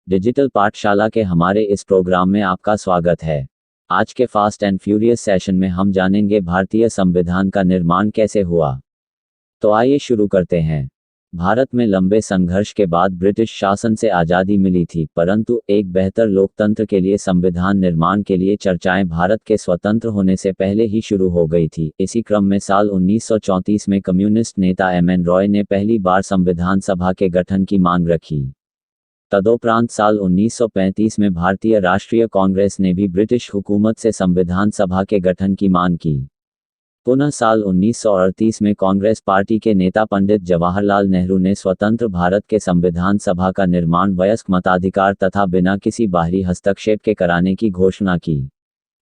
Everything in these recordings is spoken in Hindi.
डिजिटल पाठशाला के हमारे इस प्रोग्राम में आपका स्वागत है। आज के फास्ट एंड फ्यूरियस सेशन में हम जानेंगे भारतीय संविधान का निर्माण कैसे हुआ। तो आइए शुरू करते हैं। भारत में लंबे संघर्ष के बाद ब्रिटिश शासन से आज़ादी मिली थी, परंतु एक बेहतर लोकतंत्र के लिए संविधान निर्माण के लिए चर्चाएं भारत के स्वतंत्र होने से पहले ही शुरू हो गई थी। इसी क्रम में साल 1934 में कम्युनिस्ट नेता एम.एन. रॉय ने पहली बार संविधान सभा के गठन की मांग रखी। तदोपरांत साल 1935 में भारतीय राष्ट्रीय कांग्रेस ने भी ब्रिटिश हुकूमत से संविधान सभा के गठन की मांग की। पुनः साल 1938 में कांग्रेस पार्टी के नेता पंडित जवाहरलाल नेहरू ने स्वतंत्र भारत के संविधान सभा का निर्माण वयस्क मताधिकार तथा बिना किसी बाहरी हस्तक्षेप के कराने की घोषणा की।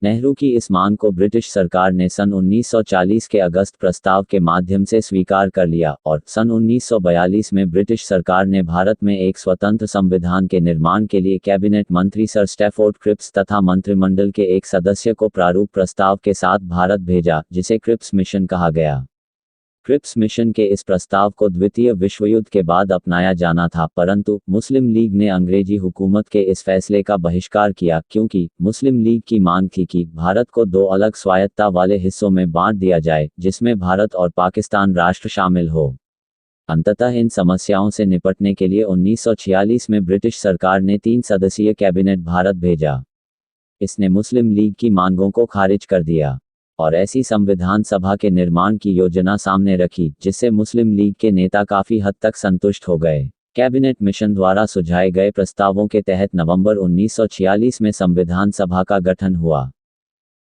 नेहरू की इस मांग को ब्रिटिश सरकार ने सन 1940 के अगस्त प्रस्ताव के माध्यम से स्वीकार कर लिया और सन 1942 में ब्रिटिश सरकार ने भारत में एक स्वतंत्र संविधान के निर्माण के लिए कैबिनेट मंत्री सर स्टैफोर्ड क्रिप्स तथा मंत्रिमंडल के एक सदस्य को प्रारूप प्रस्ताव के साथ भारत भेजा, जिसे क्रिप्स मिशन कहा गया। क्रिप्स मिशन के इस प्रस्ताव को द्वितीय विश्व युद्ध के बाद अपनाया जाना था, परंतु मुस्लिम लीग ने अंग्रेजी हुकूमत के इस फैसले का बहिष्कार किया, क्योंकि मुस्लिम लीग की मांग थी कि भारत को दो अलग स्वायत्तता वाले हिस्सों में बांट दिया जाए, जिसमें भारत और पाकिस्तान राष्ट्र शामिल हो। अंततः इन समस्याओं से निपटने के लिए 1946 में ब्रिटिश सरकार ने 3 सदस्यीय कैबिनेट भारत भेजा। इसने मुस्लिम लीग की मांगों को खारिज कर दिया और ऐसी संविधान सभा के निर्माण की योजना सामने रखी, जिससे मुस्लिम लीग के नेता काफी हद तक संतुष्ट हो गए। कैबिनेट मिशन द्वारा सुझाए गए प्रस्तावों के तहत नवंबर 1946 में संविधान सभा का गठन हुआ।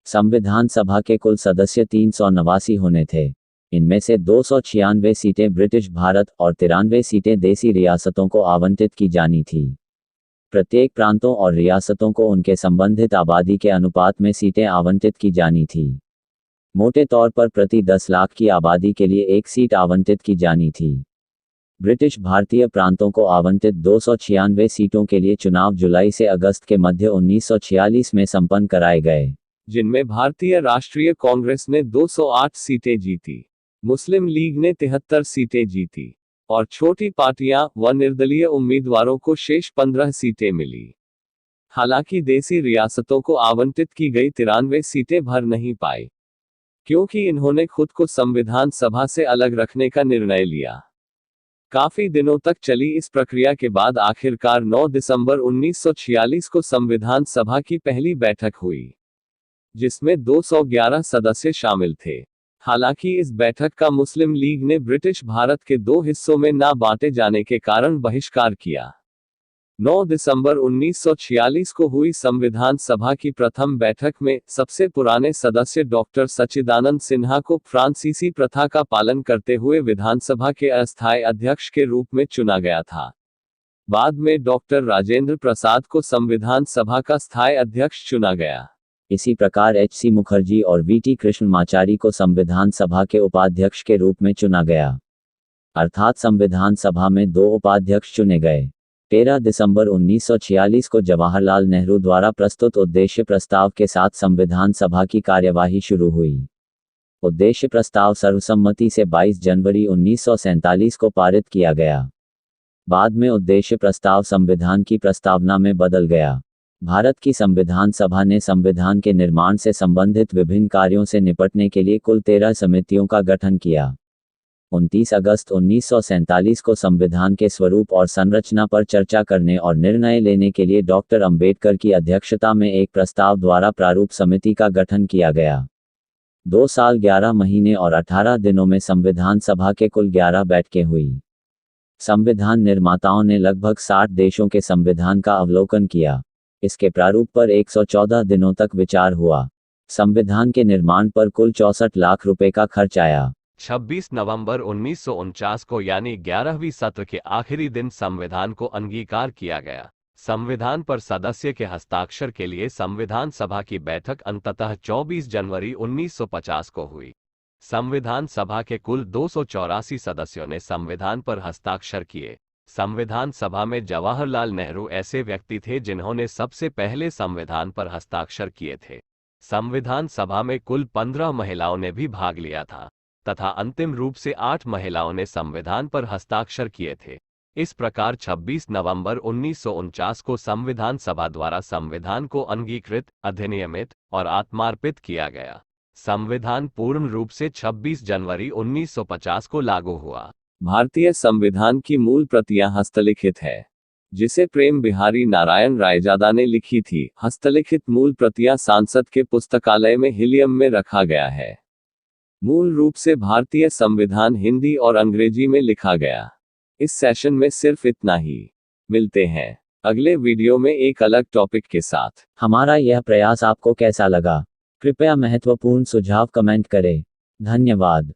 संविधान सभा के कुल सदस्य 389 होने थे। इनमें से 296 सीटें ब्रिटिश भारत और 93 सीटें देसी रियासतों को आवंटित की जानी थी। प्रत्येक प्रांतों और रियासतों को उनके संबंधित आबादी के अनुपात में सीटें आवंटित की जानी थी। मोटे तौर पर प्रति 10 लाख की आबादी के लिए एक सीट आवंटित की जानी थी। ब्रिटिश भारतीय प्रांतों को आवंटित 296 सीटों के लिए चुनाव जुलाई से अगस्त के मध्य 1946 में संपन्न कराए गए, जिनमें भारतीय राष्ट्रीय कांग्रेस ने 208 सीटें जीती, मुस्लिम लीग ने 73 सीटें जीती और छोटी पार्टियां व निर्दलीय उम्मीदवारों को शेष 15 सीटें मिली। हालांकि देसी रियासतों को आवंटित की गई 93 सीटें भर नहीं पाई, क्योंकि इन्होंने खुद को संविधान सभा से अलग रखने का निर्णय लिया। काफी दिनों तक चली इस प्रक्रिया के बाद आखिरकार 9 दिसंबर 1946 को संविधान सभा की पहली बैठक हुई, जिसमें 211 सदस्य शामिल थे। हालांकि इस बैठक का मुस्लिम लीग ने ब्रिटिश भारत के 2 हिस्सों में ना बांटे जाने के कारण बहिष्कार किया। 9 दिसंबर 1946 को हुई संविधान सभा की प्रथम बैठक में सबसे पुराने सदस्य डॉक्टर सच्चिदानंद सिन्हा को फ्रांसीसी प्रथा का पालन करते हुए विधानसभा के अस्थायी अध्यक्ष के रूप में चुना गया था। बाद में डॉक्टर राजेंद्र प्रसाद को संविधान सभा का स्थायी अध्यक्ष चुना गया। इसी प्रकार एच.सी. मुखर्जी और वी.टी. कृष्णमाचारी को संविधान सभा के उपाध्यक्ष के रूप में चुना गया। अर्थात संविधान सभा में 2 उपाध्यक्ष चुने गए। 13 दिसंबर 1946 को जवाहरलाल नेहरू द्वारा प्रस्तुत उद्देश्य प्रस्ताव के साथ संविधान सभा की कार्यवाही शुरू हुई। उद्देश्य प्रस्ताव सर्वसम्मति से 22 जनवरी 1947 को पारित किया गया। बाद में उद्देश्य प्रस्ताव संविधान की प्रस्तावना में बदल गया। भारत की संविधान सभा ने संविधान के निर्माण से संबंधित विभिन्न कार्यों से निपटने के लिए कुल 13 समितियों का गठन किया। 29 अगस्त 1947 को संविधान के स्वरूप और संरचना पर चर्चा करने और निर्णय लेने के लिए डॉक्टर अंबेडकर की अध्यक्षता में एक प्रस्ताव द्वारा प्रारूप समिति का गठन किया गया। 2 साल 11 महीने और 18 दिनों में संविधान सभा के कुल 11 बैठकें हुई। संविधान निर्माताओं ने लगभग 60 देशों के संविधान का अवलोकन किया। इसके प्रारूप पर 114 दिनों तक विचार हुआ। संविधान के निर्माण पर कुल 64 लाख रुपए का खर्च आया। 26 नवंबर 1949 को यानी 11वीं सत्र के आखिरी दिन संविधान को अंगीकार किया गया। संविधान पर सदस्य के हस्ताक्षर के लिए संविधान सभा की बैठक अंततः 24 जनवरी 1950 को हुई। संविधान सभा के कुल 284 सदस्यों ने संविधान पर हस्ताक्षर किए। संविधान सभा में जवाहरलाल नेहरू ऐसे व्यक्ति थे जिन्होंने सबसे पहले संविधान पर हस्ताक्षर किए थे। संविधान सभा में कुल 15 महिलाओं ने भी भाग लिया था तथा अंतिम रूप से 8 महिलाओं ने संविधान पर हस्ताक्षर किए थे। इस प्रकार 26 नवंबर 1949 को संविधान सभा द्वारा संविधान को अंगीकृत, अधिनियमित और आत्मार्पित किया गया। संविधान पूर्ण रूप से 26 जनवरी 1950 को लागू हुआ। भारतीय संविधान की मूल प्रतियां हस्तलिखित है, जिसे प्रेम बिहारी नारायण रायजादा ने लिखी थी। हस्तलिखित मूल प्रतियां सांसद के पुस्तकालय में हीलियम में रखा गया है। मूल रूप से भारतीय संविधान हिंदी और अंग्रेजी में लिखा गया। इस सेशन में सिर्फ इतना ही। मिलते हैं अगले वीडियो में एक अलग टॉपिक के साथ। हमारा यह प्रयास आपको कैसा लगा? कृपया महत्वपूर्ण सुझाव कमेंट करें। धन्यवाद।